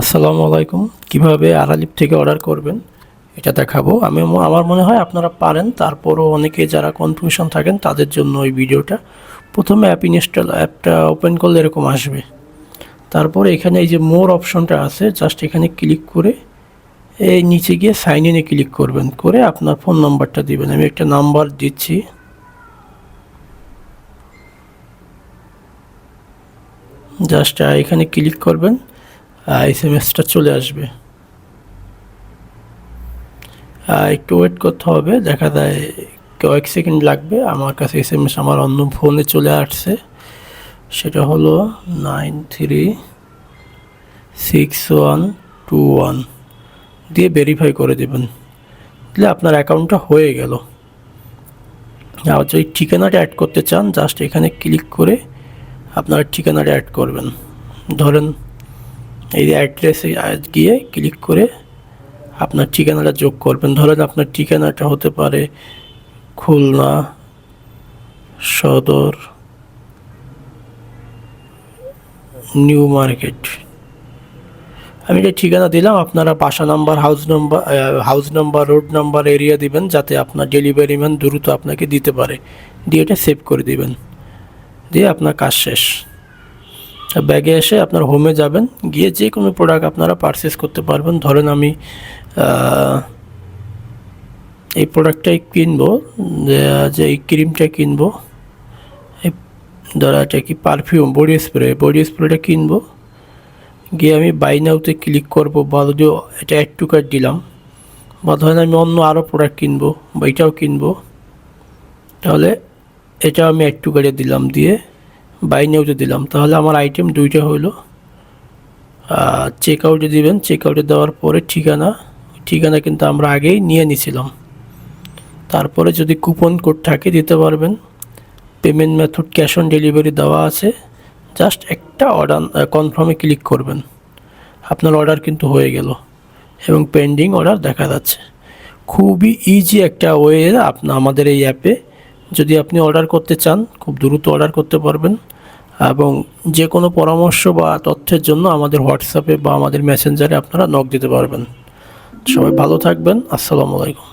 আসসালামু আলাইকুম। কিভাবে আরালিপ থেকে অর্ডার করবেন এটা দেখাবো। আমার মনে হয় আপনারা পারেন, তারপরও অনেকে যারা কনফিউশন থাকেন তাদের জন্য এই ভিডিওটা। প্রথমে অ্যাপটা ওপেন করলে এরকম আসবে। তারপরে এখানে এই যে মোর অপশনটা আছে, জাস্ট এখানে ক্লিক করে এই নিচে গিয়ে সাইন ইনে ক্লিক করবেন, করে আপনার ফোন নাম্বারটা দিবেন। আমি একটা নাম্বার দিচ্ছি, জাস্ট এখানে ক্লিক করবেন, এসএমএসটা চলে আসবে। একটু ওয়েট করতে হবে, দেখা যায় কয়েক সেকেন্ড লাগবে। আমার কাছে এসএমএস আমার অন্য ফোনে চলে আসছে, সেটা হলো 936121 দিয়ে ভেরিফাই করে দেবেন, দিলে আপনার অ্যাকাউন্টটা হয়ে গেল। আর যদি ঠিকানাটা অ্যাড করতে চান, জাস্ট এখানে ক্লিক করে আপনার ঠিকানাটা অ্যাড করবেন। ধরেন এই অ্যাড্রেসে গিয়ে ক্লিক করে আপনার ঠিকানাটা যোগ করবেন। ধরেন আপনার ঠিকানাটা হতে পারে খুলনা সদর নিউ মার্কেট। আমি যে ঠিকানা দিলাম, আপনারা বাসা number, house number, road number, area দিবেন, যাতে আপনার ডেলিভারি ম্যান দ্রুত আপনাকে দিতে পারে। দিয়ে এটা সেভ করে দিবেন, দিয়ে আপনার কাজ শেষ। ব্যাগে এসে আপনার হোমে যাবেন, গিয়ে যে কোনো প্রোডাক্ট আপনারা পারচেস করতে পারবেন। ধরেন আমি এই প্রোডাক্টটাই কিনবো, যে এই ক্রিমটা কিনবো, এই ধরা এটা কি পারফিউম, বডি স্প্রেটা কিনবো। গিয়ে আমি বাই নাওতে ক্লিক করবো, বা যদি এটা অ্যাড টু কার্ট দিলাম, বা ধরেন আমি অন্য আরও প্রোডাক্ট কিনবো বা এটাও কিনবো, তাহলে এটা আমি অ্যাড টু কার্টে দিলাম, দিয়ে বাই নাওতে দিলাম। তাহলে আমার আইটেম দুইটা হলো। চেক আউটে দিবেন, চেক আউটে দেওয়ার পরে ঠিকানা কিন্তু আমরা আগেই নিয়ে নিছিলাম। তারপরে যদি কুপন কোড থাকে দিতে পারবেন। Payment method cash on delivery দেওয়া আছে। জাস্ট একটা অর্ডার কনফার্মে ক্লিক করবেন, আপনার অর্ডার কিন্তু হয়ে গেল এবং পেন্ডিং অর্ডার দেখা যাচ্ছে। খুবই ইজি একটা ওয়ে আমাদের এই অ্যাপে। যদি আপনি অর্ডার করতে চান, খুব দ্রুত অর্ডার করতে পারবেন। এবং যে কোনো পরামর্শ বা তথ্যের জন্য আমাদের হোয়াটসঅ্যাপে বা আমাদের মেসেঞ্জারে আপনারা নক দিতে পারবেন। সবাই ভালো থাকবেন। আসসালামু আলাইকুম।